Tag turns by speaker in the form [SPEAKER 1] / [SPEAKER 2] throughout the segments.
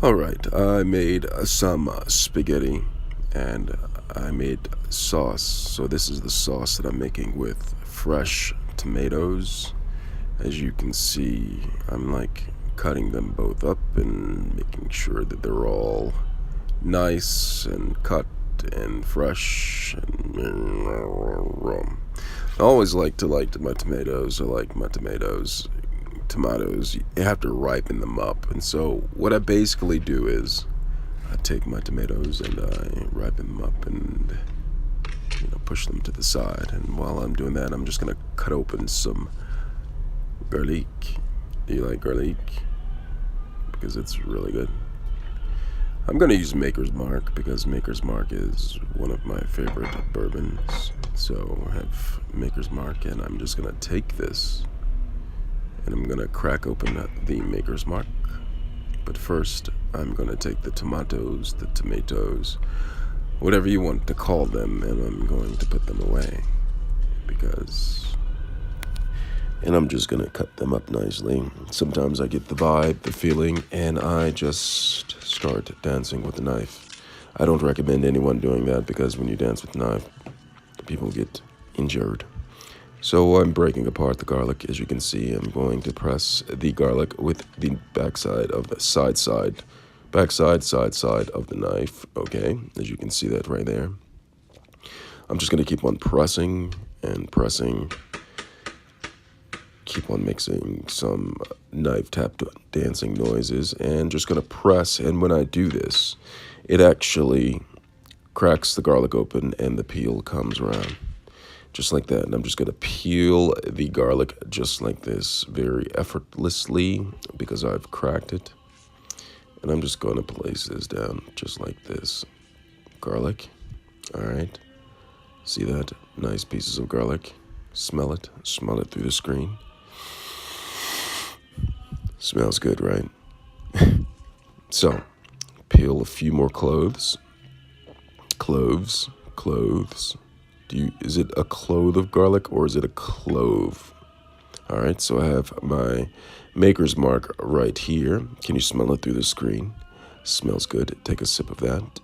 [SPEAKER 1] All right, I made some spaghetti and I made sauce. So this is the sauce that I'm making with fresh tomatoes. As you can see, I'm like cutting them both up and making sure that they're all nice and cut and fresh. I always like my tomatoes. I like my tomatoes, you have to ripen them up. And so what I basically do is I take my tomatoes and I ripen them up and push them to the side. And while I'm doing that, I'm just gonna cut open some garlic. Do you like garlic? Because it's really good. I'm gonna use Maker's Mark because Maker's Mark is one of my favorite bourbons. So I have Maker's Mark and I'm just gonna take this and I'm gonna crack open the Maker's Mark. But first, I'm gonna take the tomatoes, whatever you want to call them, and I'm going to put them away and I'm just gonna cut them up nicely. Sometimes I get the vibe, the feeling, and I just start dancing with the knife. I don't recommend anyone doing that because when you dance with the knife, people get injured. So I'm breaking apart the garlic. As you can see, I'm going to press the garlic with the backside of the side of the knife. Okay, as you can see that right there. I'm just going to keep on pressing and pressing. Keep on mixing some knife tap dancing noises and just going to press. And when I do this, it actually cracks the garlic open and the peel comes around. Just like that. And I'm just going to peel the garlic just like this, very effortlessly, because I've cracked it. And I'm just going to place this down just like this. Garlic. All right. See that? Nice pieces of garlic. Smell it. Smell it through the screen. Smells good, right? So, peel a few more cloves. Cloves. Is it a clove of garlic or is it a clove? All right, so I have my Maker's Mark right here. Can you smell it through the screen? Smells good. Take a sip of that.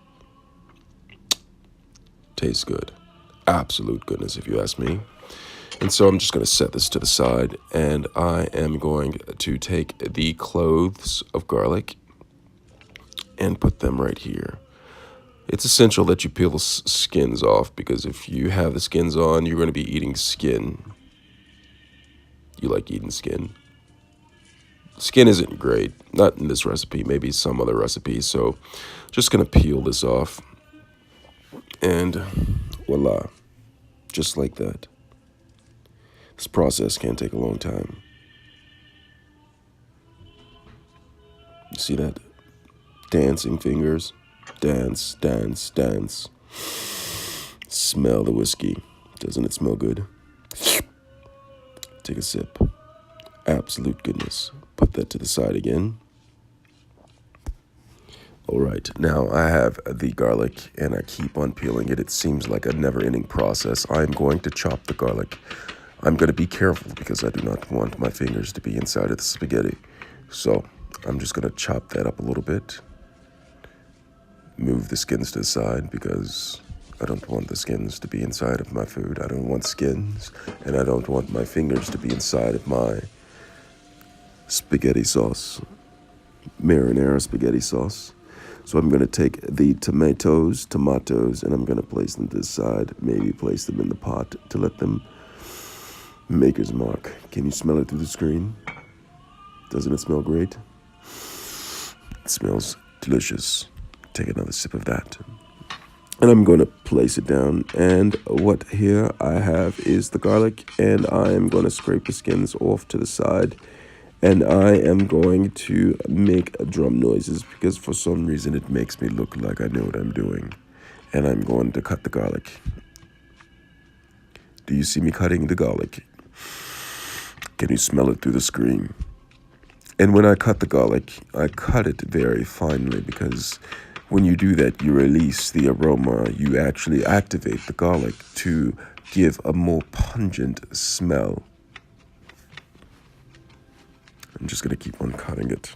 [SPEAKER 1] Tastes good. Absolute goodness, if you ask me. And so I'm just going to set this to the side, and I am going to take the cloves of garlic and put them right here. It's essential that you peel the skins off because if you have the skins on, you're going to be eating skin. You like eating skin? Skin isn't great. Not in this recipe, maybe some other recipe. So just going to peel this off. And voila. Just like that. This process can take a long time. You see that? Dancing fingers. Dance, dance, dance. Smell the whiskey. Doesn't it smell good? Take a sip. Absolute goodness. Put that to the side again. All right, now I have the garlic and I keep on peeling it. It seems like a never-ending process. I'm going to chop the garlic. I'm going to be careful because I do not want my fingers to be inside of the spaghetti. So I'm just going to chop that up a little bit. Move the skins to the side because I don't want the skins to be inside of my food. I don't want skins, and I don't want my fingers to be inside of my spaghetti sauce, marinara spaghetti sauce. So I'm going to take the tomatoes, and I'm going to place them to the side, maybe place them in the pot to let them Maker's Mark. Can you smell it through the screen? Doesn't it smell great? It smells delicious. Take another sip of that. And I'm going to place it down. And what here I have is the garlic. And I am going to scrape the skins off to the side. And I am going to make drum noises because for some reason it makes me look like I know what I'm doing. And I'm going to cut the garlic. Do you see me cutting the garlic? Can you smell it through the screen? And when I cut the garlic, I cut it very finely because when you do that, you release the aroma. You actually activate the garlic to give a more pungent smell. I'm just going to keep on cutting it.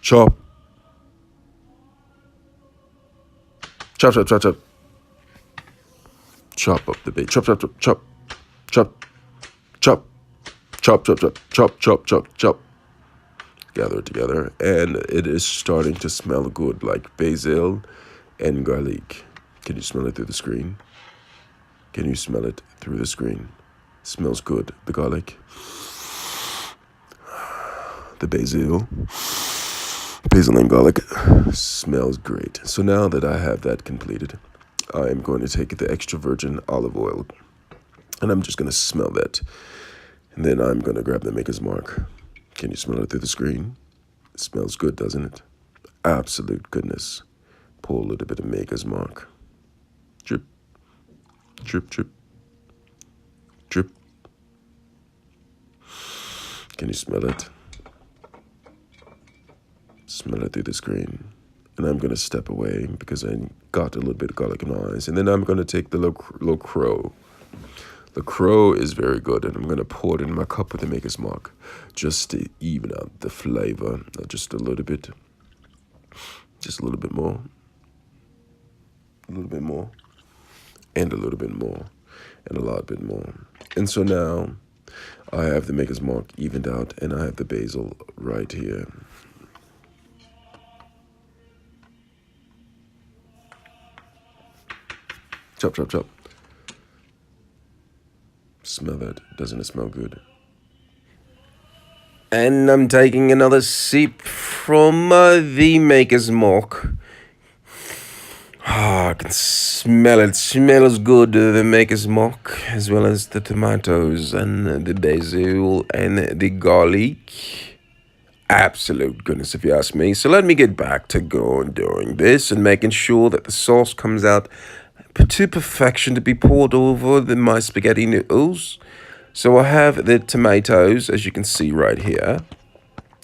[SPEAKER 1] Chop. Chop, chop, chop, chop. Chop up the bait. Chop, chop, chop, chop. Chop. Chop. Chop, chop, chop, chop, chop, chop, chop. Gather it together. And it is starting to smell good, like basil and garlic. Can you smell it through the screen? Can you smell it through the screen? Smells good. The garlic. The basil and garlic smells great. So now that I have that completed, I am going to take the extra virgin olive oil and I'm just going to smell that. And then I'm going to grab the Maker's Mark. Can you smell it through the screen? It smells good, doesn't it? Absolute goodness. Pour a little bit of Maker's Mark. Drip, drip, drip, drip. Can you smell it? Smell it through the screen. And I'm going to step away because I got a little bit of garlic in my eyes. And then I'm going to take the LaCroix. LaCroix is very good, and I'm going to pour it in my cup with the Maker's Mark just to even out the flavor. Just a little bit. Just a little bit more. A little bit more. And a little bit more. And a lot bit more. And so now I have the Maker's Mark evened out, and I have the basil right here. Chop, chop, chop. Smell that. Doesn't it smell good? And I'm taking another sip from the Maker's Mark. I can smell it. It smells good, the Maker's Mark, as well as the tomatoes and the basil and the garlic. Absolute goodness, if you ask me. So let me get back to doing this and making sure that the sauce comes out to perfection to be poured over my spaghetti noodles. So I have the tomatoes, as you can see right here.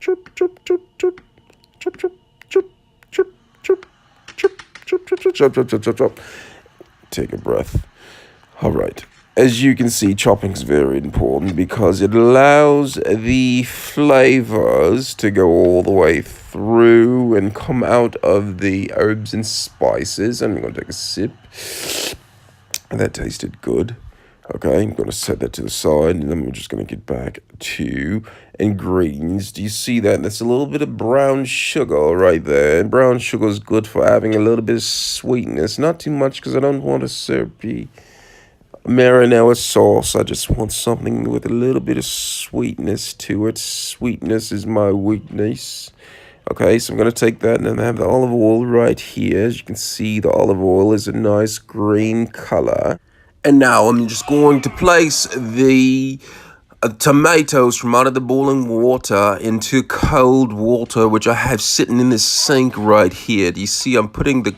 [SPEAKER 1] chop, chop, chop, chop, chop, chop, chop, chop, chop, chop, chop, chop, chop, chop, chop, chop, chop. Take a breath. All right. As you can see, chopping is very important because it allows the flavors to go all the way through and come out of the herbs and spices. I'm going to take a sip. That tasted good. Okay, I'm going to set that to the side, and then we're just going to get back to ingredients. Do you see that? That's a little bit of brown sugar right there. And brown sugar is good for having a little bit of sweetness. Not too much because I don't want a syrupy marinara sauce. I just want something with a little bit of sweetness to it. Sweetness is my weakness. Okay, so I'm going to take that, and then I have the olive oil right here. As you can see, the olive oil is a nice green color. And now I'm just going to place the tomatoes from out of the boiling water into cold water, which I have sitting in this sink right here. Do you see I'm putting the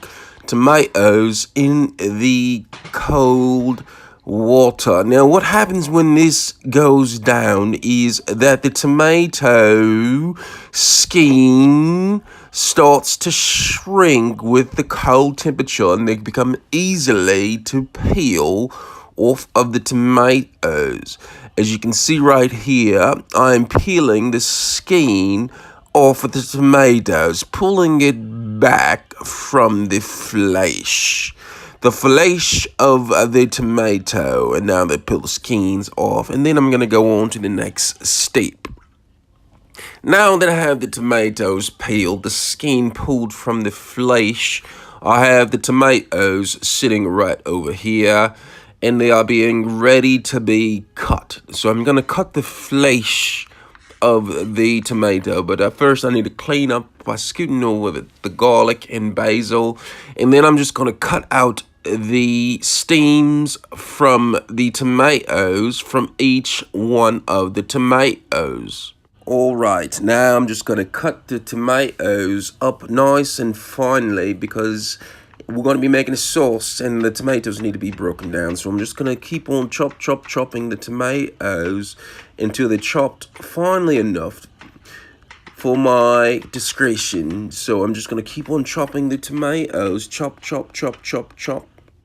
[SPEAKER 1] tomatoes in the cold water? Now, what happens when this goes down is that the tomato skin starts to shrink with the cold temperature, and they become easily to peel off of the tomatoes. As you can see right here, I'm peeling the skin off of the tomatoes, pulling it back from the flesh. The flesh of the tomato, and now they peel the skins off, and then I'm going to go on to the next step. Now that I have the tomatoes peeled, the skin pulled from the flesh, I have the tomatoes sitting right over here, and they are being ready to be cut. So I'm going to cut the flesh of the tomato, but first I need to clean up by scooting over the garlic and basil, and then I'm just going to cut out the steams from the tomatoes from each one of the tomatoes. All right, now I'm just going to cut the tomatoes up nice and finely because
[SPEAKER 2] we're going to be making a sauce, and the tomatoes need to be broken down. So I'm just going to keep on chopping the tomatoes until they're chopped finely enough for my discretion. So I'm just going to keep on chopping the tomatoes, chop.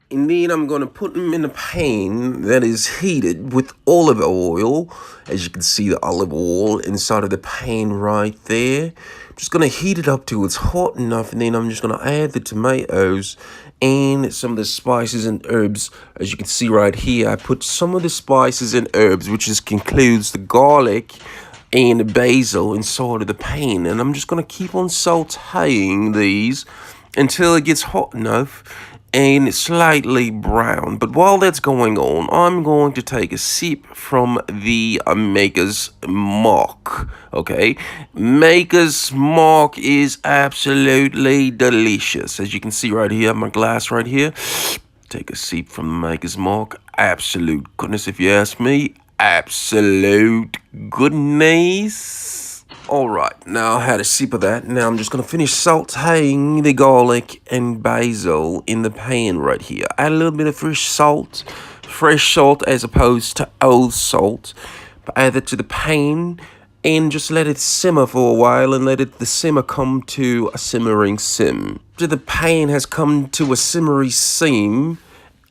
[SPEAKER 2] And then I'm going to put them in a pan that is heated with olive oil. As you can see, the olive oil inside of the pan right there. I'm just going to heat it up till it's hot enough. And then I'm just going to add the tomatoes and some of the spices and herbs. As you can see right here, I put some of the spices and herbs, which includes the garlic and the basil inside of the pan. And I'm just going to keep on sauteing these until it gets hot enough and slightly brown. But while that's going on, I'm going to take a sip from the Maker's Mark. Okay, Maker's Mark is absolutely delicious. As you can see right here, my glass right here. Take a sip from the Maker's Mark. Absolute goodness, if you ask me. Absolute goodness. Alright, now I had a sip of that. Now I'm just going to finish sauteing the garlic and basil in the pan right here. Add a little bit of fresh salt as opposed to old salt. Add it to the pan and just let it simmer for a while and let the simmer come to a simmering sim. After the pan has come to a simmery sim,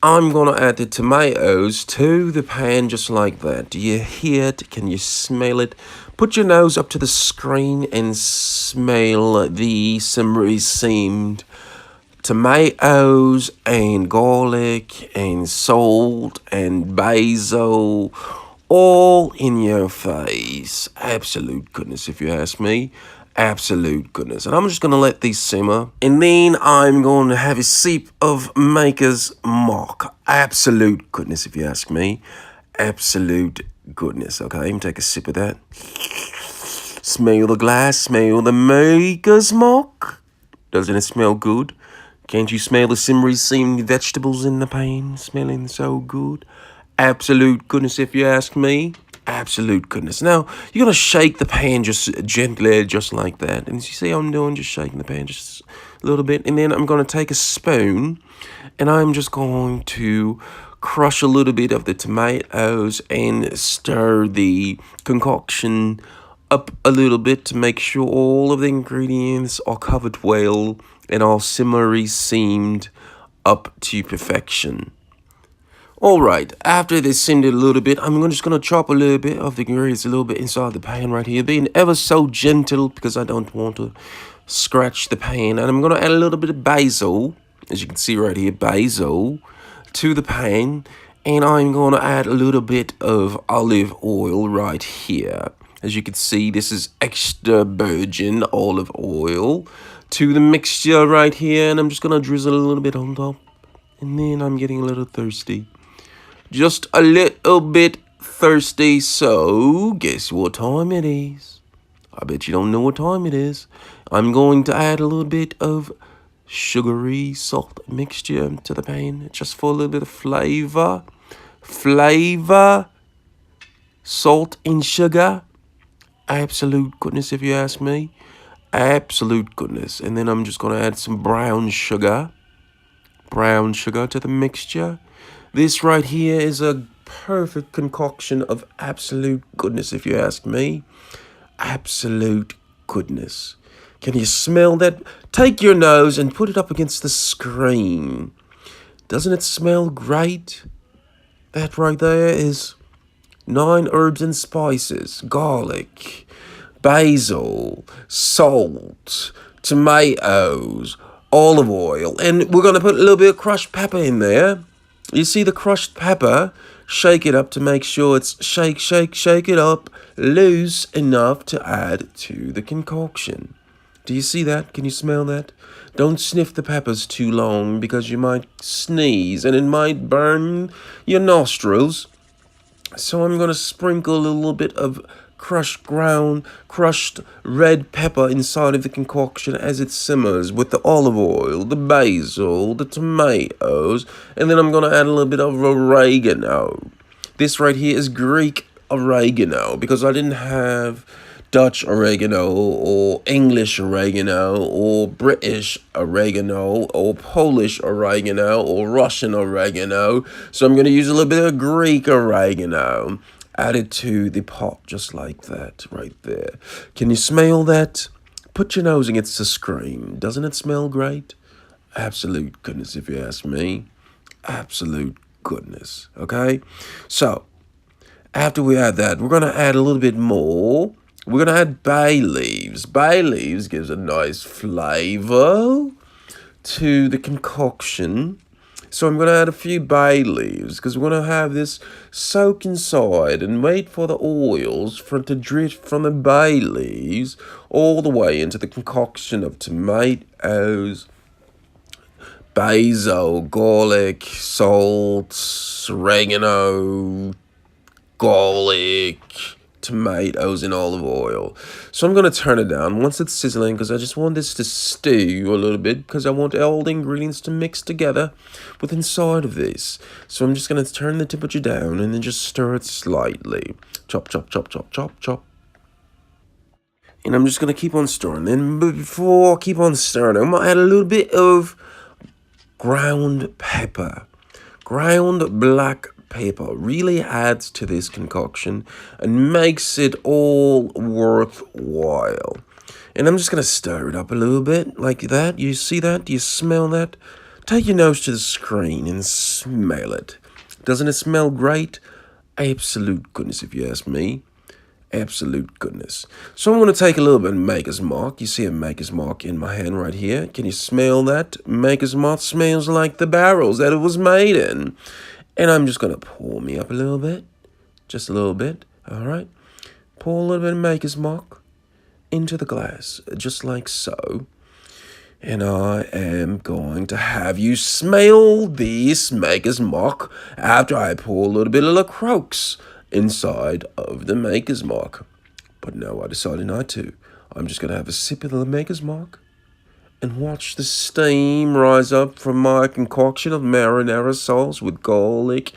[SPEAKER 2] I'm going to add the tomatoes to the pan just like that. Do you hear it? Can you smell it? Put your nose up to the screen and smell the simmery seamed tomatoes and garlic and salt and basil all in your face. Absolute goodness, if you ask me. Absolute goodness. And I'm just going to let these simmer. And then I'm going to have a sip of Maker's Mark. Absolute goodness, if you ask me. Absolute goodness. Okay, let me take a sip of that. Smell the glass. Smell the Maker's Mark. Doesn't it smell good? Can't you smell the simmery seamed vegetables in the pan? Smelling so good. Absolute goodness, if you ask me. Absolute goodness. Now, you're going to shake the pan just gently, just like that. And you see how I'm doing? Just shaking the pan just a little bit. And then I'm going to take a spoon, and I'm just going to crush a little bit of the tomatoes and stir the concoction up a little bit to make sure all of the ingredients are covered well and all simmery seamed up to perfection. Alright, after they simmed it a little bit, I'm just going to chop a little bit of the ingredients a little bit inside the pan right here, being ever so gentle because I don't want to scratch the pan. And I'm going to add a little bit of basil, as you can see right here, basil, to the pan. And I'm going to add a little bit of olive oil right here. As you can see, this is extra virgin olive oil to the mixture right here. And I'm just going to drizzle a little bit on top. And then I'm getting a little thirsty. Just a little bit thirsty, so guess what time it is? I bet you don't know what time it is. I'm going to add a little bit of sugary salt mixture to the pan, just for a little bit of flavor. Salt and sugar. Absolute goodness, if you ask me. Absolute goodness. And then I'm just going to add some brown sugar to the mixture. This right here is a perfect concoction of absolute goodness, if you ask me. Absolute goodness. Can you smell that? Take your nose and put it up against the screen. Doesn't it smell great? That right there is 9 herbs and spices, garlic, basil, salt, tomatoes, olive oil, and we're going to put a little bit of crushed pepper in there. You see the crushed pepper? Shake it up to make sure it's shake it up loose enough to add to the concoction. Do you see that? Can you smell that? Don't sniff the peppers too long because you might sneeze and it might burn your nostrils. So I'm going to sprinkle a little bit of crushed red pepper inside of the concoction as it simmers with the olive oil, the basil, the tomatoes, and then I'm going to add a little bit of oregano. This right here is Greek oregano because I didn't have Dutch oregano or English oregano or British oregano or Polish oregano or Russian oregano. So I'm going to use a little bit of Greek oregano. Add it to the pot just like that right there. Can you smell that? Put your nose against the screen. Doesn't it smell great? Absolute goodness, if you ask me. Absolute goodness. Okay? So, after we add that, we're going to add a little bit more. We're going to add bay leaves. Bay leaves gives a nice flavor to the concoction. So I'm going to add a few bay leaves because we're going to have this soak inside and wait for the oils to drift from the bay leaves all the way into the concoction of tomatoes, basil, garlic, salt, oregano, garlic, tomatoes, and olive oil. So I'm going to turn it down once it's sizzling because I just want this to stew a little bit because I want all the ingredients to mix together with inside of this. So I'm just going to turn the temperature down and then just stir it slightly. Chop, chop, chop, chop, chop, chop. And I'm just going to keep on stirring. Then before I keep on stirring, I'm going to add a little bit of ground pepper. Ground black pepper really adds to this concoction and makes it all worthwhile. And I'm just going to stir it up a little bit like that. You see that? Do you smell that? Take your nose to the screen and smell it. Doesn't it smell great? Absolute goodness, if you ask me. Absolute goodness. So I'm going to take a little bit of Maker's Mark. You see a Maker's Mark in my hand right here. Can you smell that? Maker's Mark smells like the barrels that it was made in. And I'm just going to pour me up a little bit. Just a little bit. All right. Pour a little bit of Maker's Mark into the glass. Just like so. And I am going to have you smell this Maker's Mark after I pour a little bit of La Croix inside of the Maker's Mark. But no, I decided not to. I'm just going to have a sip of the Maker's Mark and watch the steam rise up from my concoction of marinara sauce with garlic.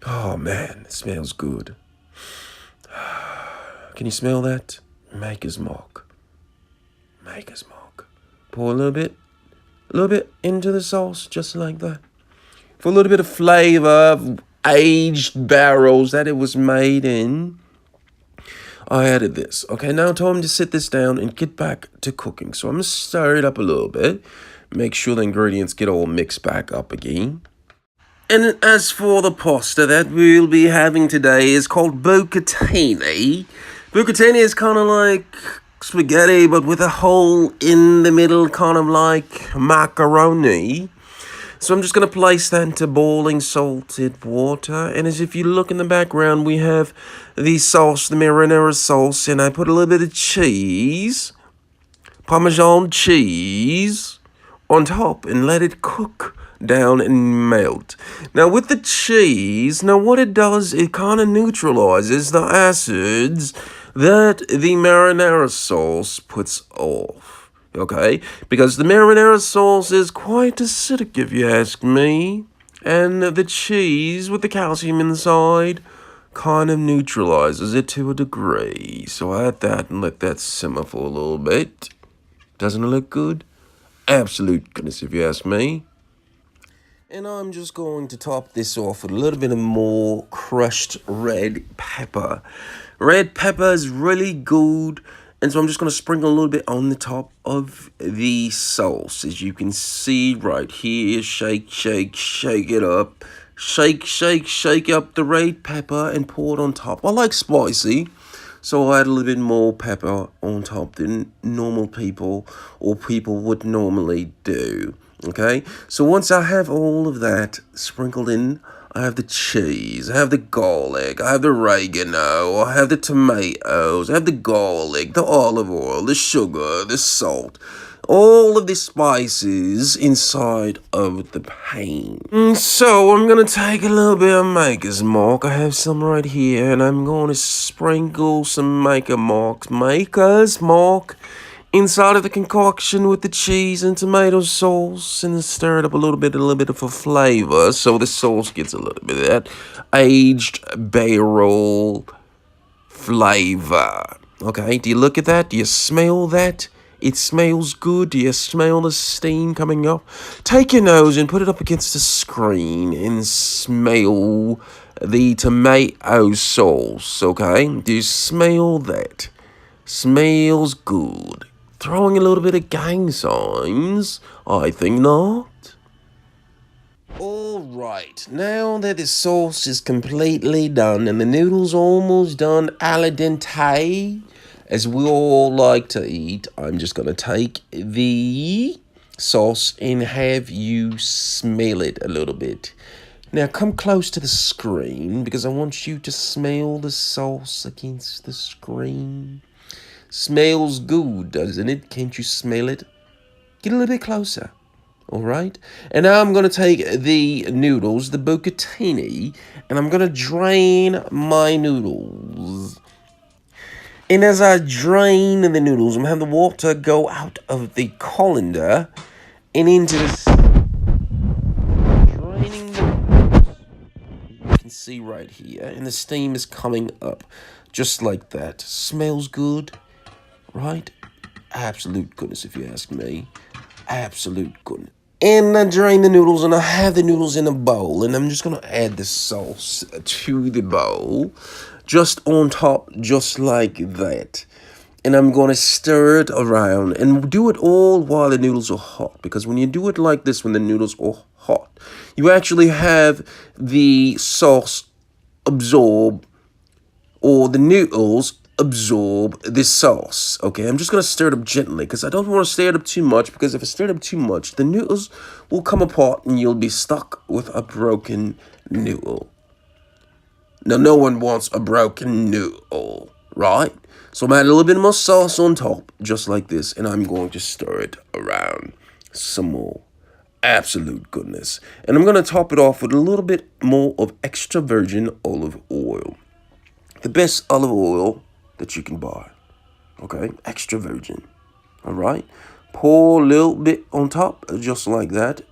[SPEAKER 2] Oh man, it smells good. Can you smell that? Maker's Mark. Maker's Mark. Pour a little bit into the sauce, just like that. For a little bit of flavor of aged barrels that it was made in, I added this. Okay, now time to sit this down and get back to cooking. So I'm going to stir it up a little bit. Make sure the ingredients get all mixed back up again. And as for the pasta that we'll be having today is called bucatini. Bucatini is kind of like spaghetti, but with a hole in the middle, kind of like macaroni. So I'm just going to place that into boiling salted water. And as if you look in the background, we have the sauce, the marinara sauce. And I put a little bit of cheese, Parmesan cheese, on top and let it cook down and melt. Now with the cheese, now what it does, it kind of neutralizes the acids that the marinara sauce puts off. Okay, because the marinara sauce is quite acidic, if you ask me. And the cheese with the calcium inside kind of neutralizes it to a degree. So add that and let that simmer for a little bit. Doesn't it look good? Absolute goodness, if you ask me. And I'm just going to top this off with a little bit of more crushed red pepper. Red pepper is really good. And so I'm just going to sprinkle a little bit on the top of the sauce. As you can see right here, shake, shake, shake it up. Shake, shake, shake up the red pepper and pour it on top. I like spicy, so I add a little bit more pepper on top than normal people or people would normally do. Okay, so once I have all of that sprinkled in, I have the cheese, I have the garlic, I have the oregano, I have the tomatoes, I have the garlic, the olive oil, the sugar, the salt, all of the spices inside of the pan. So I'm going to take a little bit of Maker's Mark. I have some right here, and I'm going to sprinkle some Maker's Mark inside of the concoction with the cheese and tomato sauce, and stir it up a little bit of a flavor, so the sauce gets a little bit of that aged barrel flavor. Okay, do you look at that? Do you smell that? It smells good. Do you smell the steam coming up? Take your nose and put it up against the screen and smell the tomato sauce, okay? Do you smell that? Smells good. Throwing a little bit of gang signs? I think not. Alright, now that the sauce is completely done and the noodles almost done al dente, as we all like to eat, I'm just going to take the sauce and have you smell it a little bit. Now come close to the screen because I want you to smell the sauce against the screen. Smells good, doesn't it? Can't you smell it? Get a little bit closer. All right. And now I'm going to take the noodles, the bucatini, and I'm going to drain my noodles. And as I drain the noodles, I'm going to have the water go out of the colander and into the... Draining the noodles. You can see right here. And the steam is coming up just like that. Smells good, right? Absolute goodness, if you ask me. Absolute goodness. And I drain the noodles, and I have the noodles in a bowl, and I'm just going to add the sauce to the bowl, just on top, just like that. And I'm going to stir it around, and do it all while the noodles are hot, because when you do it like this, when the noodles are hot, you actually have the sauce absorb, or the noodles absorb this sauce. Okay, I'm just going to stir it up gently because I don't want to stir it up too much, because if I stir it up too much, the noodles will come apart and you'll be stuck with a broken noodle. Now, no one wants a broken noodle, right? So I'm adding a little bit more sauce on top, just like this, and I'm going to stir it around some more. Absolute goodness. And I'm going to top it off with a little bit more of extra virgin olive oil. The best olive oil that you can buy, okay? Extra virgin, all right? Pour a little bit on top, just like that,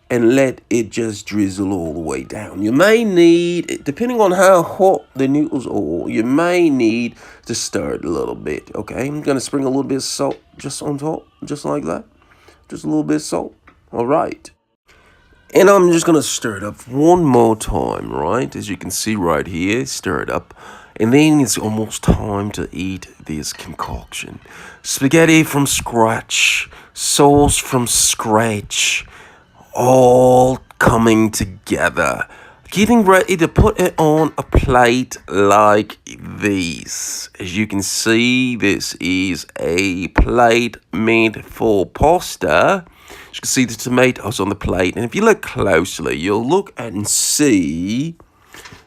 [SPEAKER 2] and let it just drizzle all the way down. You may need, depending on how hot the noodles are, you may need to stir it a little bit, okay? I'm going to sprinkle a little bit of salt just on top, just like that. Just a little bit of salt, all right? And I'm just going to stir it up one more time, right? As you can see right here, stir it up. And then it's almost time to eat this concoction. Spaghetti from scratch, sauce from scratch, all coming together. Getting ready to put it on a plate like this. As you can see, this is a plate meant for pasta. As you can see the tomatoes on the plate. And if you look closely, you'll look and see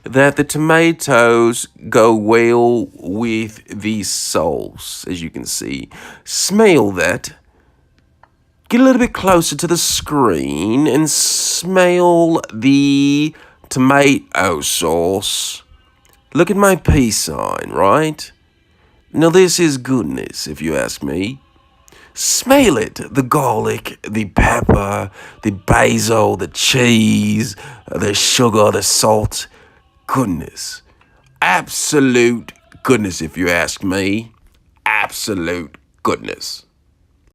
[SPEAKER 2] that the tomatoes go well with the sauce, as you can see. Smell that. Get a little bit closer to the screen and smell the tomato sauce. Look at my peace sign, right? Now this is goodness, if you ask me. Smell it, the garlic, the pepper, the basil, the cheese, the sugar, the salt. Goodness. Absolute goodness, if you ask me. Absolute goodness.